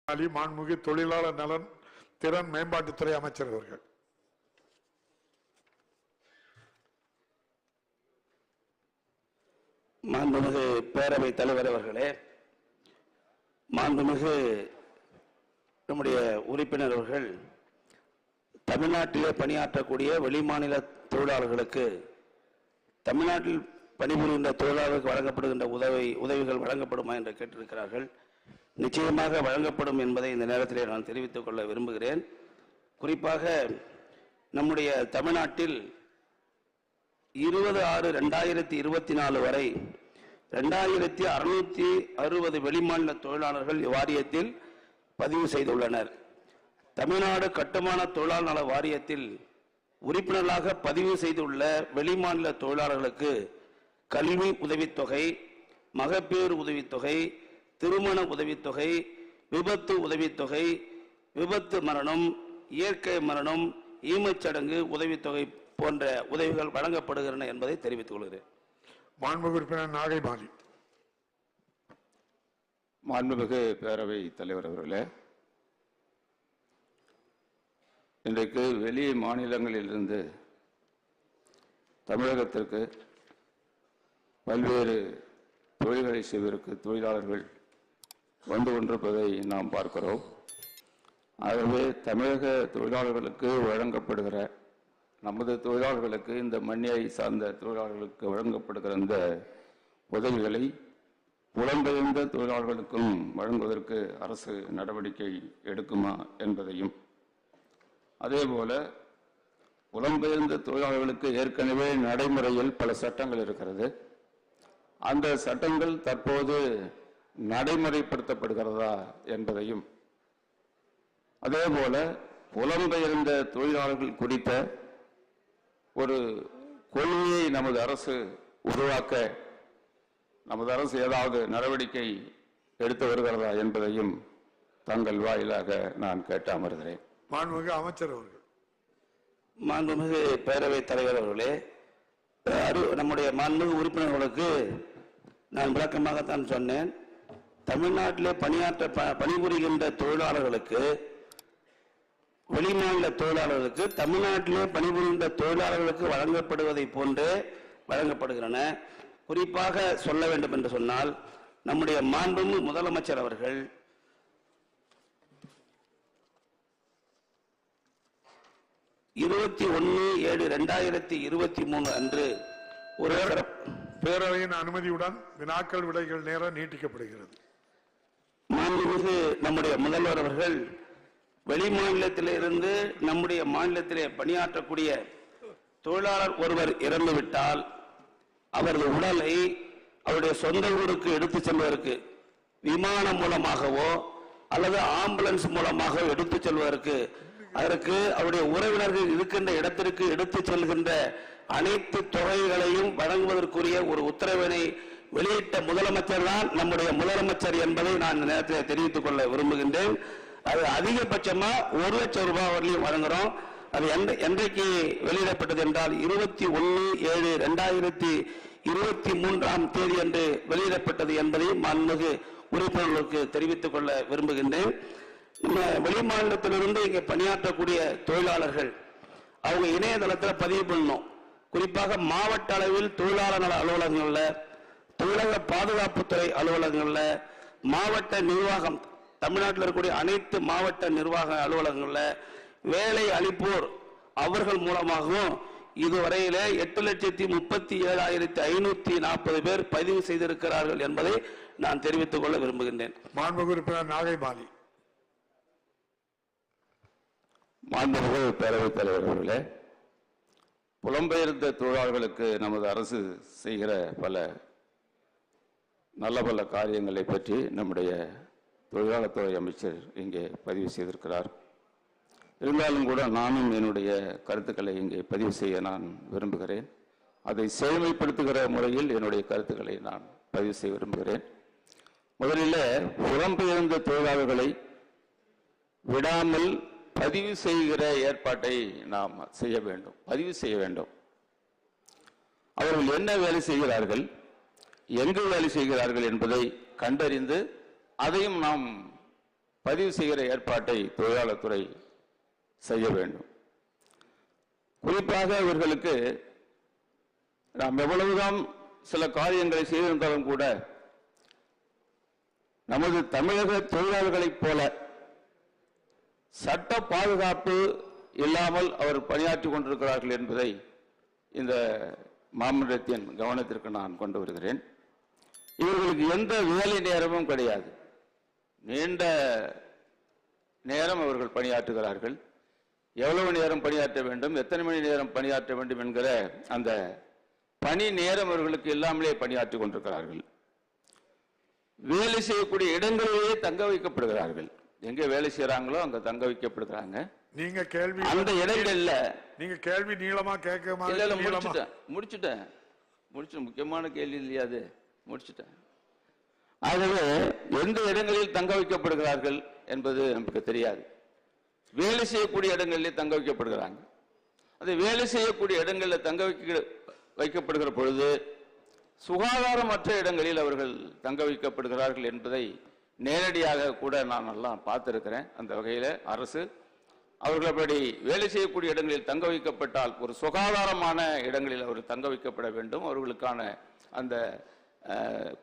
மாண்புமிகு தொழிலாளர் நலன் திறன் மேம்பாட்டுத்துறை அமைச்சர் அவர்கள். மாண்புமிகு பேரவைத் தலைவர் அவர்களே, மாண்புமிகு நம்முடைய உறுப்பினர் அவர்கள் தமிழ்நாட்டிலே பணியாற்றக்கூடிய வெளிமாநில தொழிலாளர்களுக்கு தமிழ்நாட்டில் பணிபுரிகின்ற தொழிலாளர்களுக்கு வழங்கப்படுகின்ற உதவிகள் வழங்கப்படுமா என்று கேட்டிருக்கிறார்கள். நிச்சயமாக வழங்கப்படும் என்பதை இந்த நேரத்திலே நான் தெரிவித்துக் கொள்ள விரும்புகிறேன். குறிப்பாக நம்முடைய தமிழ்நாட்டில் 20/6/2024 வரை 2660 வெளிமாநில தொழிலாளர்கள் வாரியத்தில் பதிவு செய்துள்ளனர். தமிழ்நாடு கட்டுமான தொழிலாளர் நல வாரியத்தில் உறுப்பினர்களாக பதிவு செய்துள்ள வெளிமாநில தொழிலாளர்களுக்கு கல்வி உதவித்தொகை, மகப்பேறு உதவித்தொகை, திருமண உதவித்தொகை, விபத்து உதவித்தொகை, விபத்து மரணம், இயற்கை மரணம், ஈமச்சடங்கு உதவித்தொகை போன்ற உதவிகள் வழங்கப்படுகின்றன என்பதை தெரிவித்துக் கொள்கிறேன். மாண்புமிகு உறுப்பினர் நாகைமாலி. மாண்புமிகு பேரவை தலைவர் அவர்களே, இன்றைக்கு வெளி மாநிலங்களிலிருந்து தமிழகத்திற்கு பல்வேறு தொழில்களை செய்வதற்கு தொழிலாளர்கள் வந்து கொண்டிருப்பதை நாம் பார்க்கிறோம். ஆகவே தமிழக தொழிலாளர்களுக்கு வழங்கப்படுகிற, நமது தொழிலாளர்களுக்கு, இந்த மண்ணியை சார்ந்த தொழிலாளர்களுக்கு வழங்கப்படுகிற இந்த உதவிகளை புலம்பெயர்ந்த தொழிலாளர்களுக்கும் வழங்குவதற்கு அரசு நடவடிக்கை எடுக்குமா என்பதையும், அதேபோல புலம்பெயர்ந்த தொழிலாளர்களுக்கு ஏற்கனவே நடைமுறையில் பல சட்டங்கள் இருக்கிறது. அந்த சட்டங்கள் தற்போது நடைமுறைப்படுத்தப்படுகிறதா என்பதையும், அதேபோல புலம்பெயர்ந்த தொழிலாளர்கள் குறித்த ஒரு கொள்கையை நமது அரசு உருவாக்க நமது அரசு ஏதாவது நடவடிக்கை எடுத்து வருகிறதா என்பதையும் தங்கள் வாயிலாக நான் கேட்டு அமர்கிறேன். மாண்புமிகு அமைச்சர் அவர்கள். மாண்புமிகு பேரவைத் தலைவர் அவர்களே, நம்முடைய மாண்புமிகு உறுப்பினர்களுக்கு நான் விளக்கமாகத்தான் சொன்னேன். தமிழ்நாட்டிலே பணிபுரிகின்ற தொழிலாளர்களுக்கு, வெளிமாநில தொழிலாளர்களுக்கு தமிழ்நாட்டிலே பணிபுரிகின்ற தொழிலாளர்களுக்கு வழங்கப்படுவதை போன்றே வழங்கப்படுகின்றன. குறிப்பாக சொல்ல வேண்டும் என்று சொன்னால், நம்முடைய மாண்புமிகு முதலமைச்சர் அவர்கள் 21/7/2023 அன்று ஒரு பேரவையின் அனுமதியுடன் வினாக்கள் விடைகள் நேரம் நீட்டிக்கப்படுகிறது. மாண்புமிகு நம்முடைய முதல்வர் அவர்கள் வெளிமாநிலத்திலிருந்து நம்முடைய மாநிலத்திலே பணியாற்றக்கூடிய தொழிலாளர் ஒருவர் இறந்துவிட்டால் அவரது உடலை அவருடைய சொந்த ஊருக்கு எடுத்து செல்வதற்கு விமானம் மூலமாகவோ அல்லது ஆம்புலன்ஸ் மூலமாக எடுத்து செல்வதற்கு, அதற்கு அவருடைய உறவினர்கள் இருக்கின்ற இடத்திற்கு எடுத்து செல்கின்ற அனைத்து தொகைகளையும் வழங்குவதற்குரிய ஒரு உத்தரவினை வெளியிட்ட முதலமைச்சர் தான் நம்முடைய முதலமைச்சர் என்பதை நான் இந்த நேரத்தில் தெரிவித்துக் கொள்ள விரும்புகின்றேன். அது அதிகபட்சமா 1 லட்சம் ரூபாய் வரலையும் வழங்குறோம். அது என்றைக்கு வெளியிடப்பட்டது என்றால் 21/7/2023 அன்று வெளியிடப்பட்டது என்பதை மாண்புமிகு உறுப்பினர்களுக்கு தெரிவித்துக் கொள்ள விரும்புகின்றேன். வெளிமாநிலத்திலிருந்து இங்கே பணியாற்றக்கூடிய தொழிலாளர்கள் அவங்க இணையதளத்தில் பதிவு பண்ணணும். குறிப்பாக மாவட்ட அளவில் தொழிலாளர் நல அலுவலகங்கள்ல, தொழிலாள பாதுகாப்புத்துறை அலுவலகங்கள்ல, மாவட்ட நிர்வாகம், தமிழ்நாட்டில் இருக்கக்கூடிய அனைத்து மாவட்ட நிர்வாக அலுவலகங்கள்ல வேலை அளிப்போர் அவர்கள் மூலமாகவும் இதுவரையில 8,37,540 பேர் பதிவு செய்திருக்கிறார்கள் என்பதை நான் தெரிவித்துக் கொள்ள விரும்புகின்றேன். மாண்புமிகு உறுப்பினர் நாகைமாலி. மாண்புமிகு பேரவைத் தலைவர் அவர்களே, புலம்பெயர்ந்த தொழிலாளர்களுக்கு நமது அரசு செய்கிற பல காரியங்களை பற்றி நம்முடைய தொழிலாளர் துறை அமைச்சர் இங்கே பதிவு செய்திருக்கிறார். இருந்தாலும் கூட நானும் என்னுடைய கருத்துக்களை இங்கே பதிவு செய்ய நான் விரும்புகிறேன். அதை செழுமைப்படுத்துகிற முறையில் என்னுடைய கருத்துக்களை நான் பதிவு செய்ய விரும்புகிறேன். முதலில் புலம்பெயர்ந்த தொழிலாளர்களை விடாமல் பதிவு செய்கிற ஏற்பாட்டை நாம் செய்ய வேண்டும். பதிவு செய்ய வேண்டும். அவர்கள் என்ன வேலை செய்கிறார்கள், எங்கு வேலை செய்கிறார்கள் என்பதை கண்டறிந்து அதையும் நாம் பதிவு செய்கிற ஏற்பாட்டை தொழிலாளர் துறை செய்ய வேண்டும். குறிப்பாக இவர்களுக்கு நாம் எவ்வளவுதான் சில காரியங்களை செய்திருந்தாலும் கூட நமது தமிழக தொழிலாளர்களைப் போல சட்ட பாதுகாப்பு இல்லாமல் அவர் பணியாற்றிக் கொண்டிருக்கிறார்கள் என்பதை இந்த மாமன்றத்தின் கவனத்திற்கு நான் கொண்டு வருகிறேன். இவர்களுக்கு எந்த வேலை நேரமும் கிடையாது. நீண்ட நேரம் அவர்கள் பணியாற்றுகிறார்கள். எவ்வளவு நேரம் பணியாற்ற வேண்டும், எத்தனை மணி நேரம் பணியாற்ற வேண்டும் என்கிற அந்த பணி நேரம் அவர்களுக்கு இல்லாமலே பணியாற்றிக் கொண்டிருக்கிறார்கள். வேலை செய்யக்கூடிய இடங்களிலேயே தங்க வைக்கப்படுகிறார்கள். எங்க வேலை செய்யறாங்களோ அங்க தங்க வைக்கப்படுகிறாங்க. நீங்க கேள்வி அந்த இடங்கள்ல நீங்க கேள்வி நீளமா கேட்க முடிச்சுட்டேன். முக்கியமான கேள்வி இல்லையா அது? முடிச்சுட்டேன். ஆகவே எந்த இடங்களில் தங்க வைக்கப்படுகிறார்கள் என்பது நமக்கு தெரியாது. வேலை செய்யக்கூடிய இடங்களிலே தங்க வைக்கப்படுகிறாங்க. அது வேலை செய்யக்கூடிய இடங்களில் தங்க வைக்கப்படுகிற பொழுது சுகாதாரமற்ற இடங்களில் அவர்கள் தங்க வைக்கப்படுகிறார்கள் என்பதை நேரடியாக கூட நான் எல்லாம் பார்த்திருக்கிறேன். அந்த வகையில் அரசு அவர்கள் அப்படி வேலை செய்யக்கூடிய இடங்களில் தங்க வைக்கப்பட்டால் ஒரு சுகாதாரமான இடங்களில் அவர்கள் தங்க வைக்கப்பட வேண்டும். அவர்களுக்கான அந்த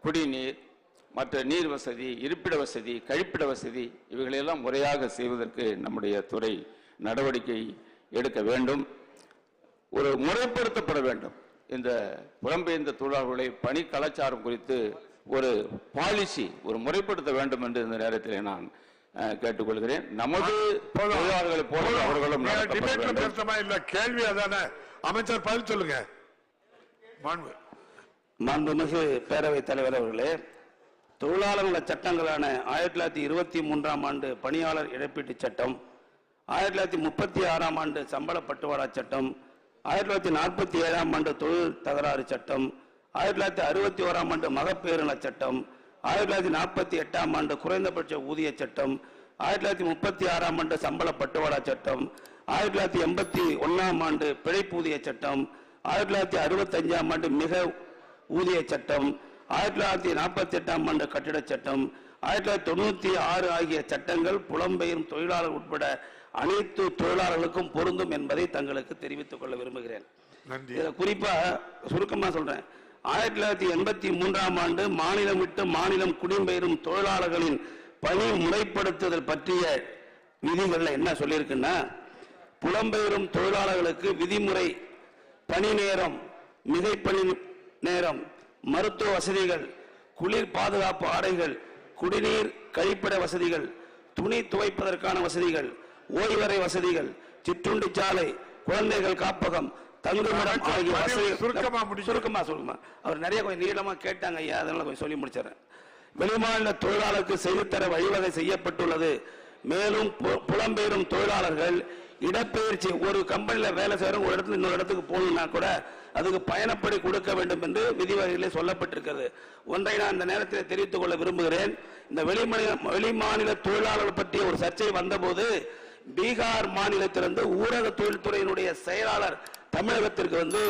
குடிநீர், மற்ற நீர் வசதி, இருப்பிட வசதி, கழிப்பிட வசதி இவைகளெல்லாம் முறையாக செய்வதற்கு நம்முடைய துறை நடவடிக்கை எடுக்க வேண்டும். ஒரு முறைப்படுத்தப்பட வேண்டும். இந்த புலம்பெயர்ந்த தொழிலாளர்களை பணி கலாச்சாரம் குறித்து ஒரு பாலிசி, ஒரு முறைப்படுத்த வேண்டும் என்று இந்த நேரத்தில் நான் கேட்டுக்கொள்கிறேன். நமது தொழிலாளர்களை போல அவர்களும் இல்ல. கேள்வி அதானே. அமைச்சர் பதில் சொல்லுங்க. மாண்புமிகு பேரவைத் தலைவர் அவர்களே, தொழிலாளர் நல சட்டங்களான 1923ஆம் ஆண்டு பணியாளர் இழப்பீட்டு சட்டம், 1936ஆம் ஆண்டு சம்பள பட்டுவாடா சட்டம், 1947ஆம் ஆண்டு தொழில் தகராறு சட்டம், 1961ஆம் ஆண்டு மகப்பேறு நல சட்டம், 1948ஆம் ஆண்டு குறைந்தபட்ச ஊதிய சட்டம், 1936ஆம் ஆண்டு சம்பள பட்டுவாடா சட்டம், 1981ஆம் ஆண்டு பிழைப்பூதிய சட்டம், 1965ஆம் ஆண்டு மிக ஊதிய சட்டம், 1948ஆம் ஆண்டு கட்டிட சட்டம், 1996 ஆகிய சட்டங்கள் புலம்பெயரும் தொழிலாளர் உட்பட அனைத்து தொழிலாளர்களுக்கும் பொருந்தும் என்பதை தங்களுக்கு தெரிவித்துக் கொள்ள விரும்புகிறேன். குறிப்பா சுருக்கமா சொல்றேன். 1983ஆம் ஆண்டு மாநிலம் விட்டு மாநிலம் குடிபெயரும் தொழிலாளர்களின் பணி முறைப்படுத்துதல் பற்றிய விதிகள்ல என்ன சொல்லியிருக்குன்னா, புலம்பெயரும் தொழிலாளர்களுக்கு விதிமுறை பணி நேரம், மிகை பணி நேரம், மருத்துவ வசதிகள், குளிர் பாதுகாப்பு ஆடைகள், குடிநீர் கழிப்பிட வசதிகள், துணி துவைப்பதற்கான வசதிகள், ஓய்வறை வசதிகள், சிற்றுண்டி சாலை, குழந்தைகள் காப்பகம், தங்குமிடம் ஆகிய வசதிகள். சுருக்கமா அவர் நிறைய கொஞ்சம் நீளமா கேட்டாங்க ஐயா, அதனால கொஞ்சம் சொல்லி முடிச்சிடறேன். வெளிமாநில தொழிலாளருக்கு செய்துத்தர வழிவகை செய்யப்பட்டுள்ளது. மேலும் புலம்பெயரும் தொழிலாளர்கள் இடப்பெயர்ச்சி, ஒரு கம்பெனியில வேலை செய்யறோம், ஒரு இடத்துல இன்னொரு இடத்துக்கு போகணும்னா கூட அதுக்கு பயணப்படி கொடுக்க வேண்டும் என்று விதிவகையிலே சொல்லப்பட்டிருக்கிறது. ஒன்றை நான் இந்த நேரத்தில் தெரிவித்துக் கொள்ள விரும்புகிறேன். இந்த வெளிமாநில தொழிலாளர்கள் பற்றிய ஒரு சர்ச்சை வந்தபோது பீகார் மாநிலத்திலிருந்து ஊரக தொழில்துறையினுடைய செயலாளர் தமிழகத்திற்கு வந்து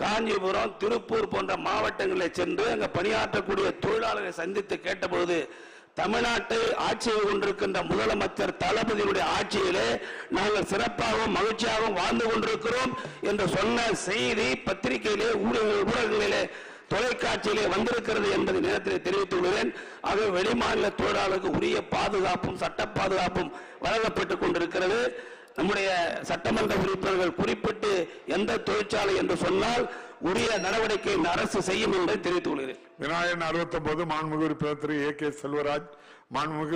காஞ்சிபுரம், திருப்பூர் போன்ற மாவட்டங்களில் சென்று அங்க பணியாற்றக்கூடிய தொழிலாளர்களை சந்தித்து கேட்டபோது, தமிழ்நாட்டை ஆட்சியை கொண்டிருக்கின்ற முதலமைச்சர் தளபதியுடைய ஆட்சியிலே நாங்கள் சிறப்பாகவும் மகிழ்ச்சியாகவும் வாழ்ந்து கொண்டிருக்கிறோம் என்று சொன்ன செய்தி பத்திரிகையிலே, ஊடகங்களிலே, தொலைக்காட்சியிலே வந்திருக்கிறது என்பதை நேரத்தில் தெரிவித்துள்ளேன். ஆகவே வெளிமாநில தொழிலாளர்களுக்கு உரிய பாதுகாப்பும் சட்ட பாதுகாப்பும் வழங்கப்பட்டுக் கொண்டிருக்கிறது. நம்முடைய சட்டமன்ற உறுப்பினர்கள் குறிப்பிட்டு எந்த தொழிற்சாலை என்று சொன்னால் உரிய நடவடிக்கை அரசு செய்யும் என்பதை தெரிவித்துக் கொள்கிறேன். விநாயகன் 69 மாண்புமிகு உறுப்பினர் திரு A.K. செல்வராஜ், மாண்புமிகு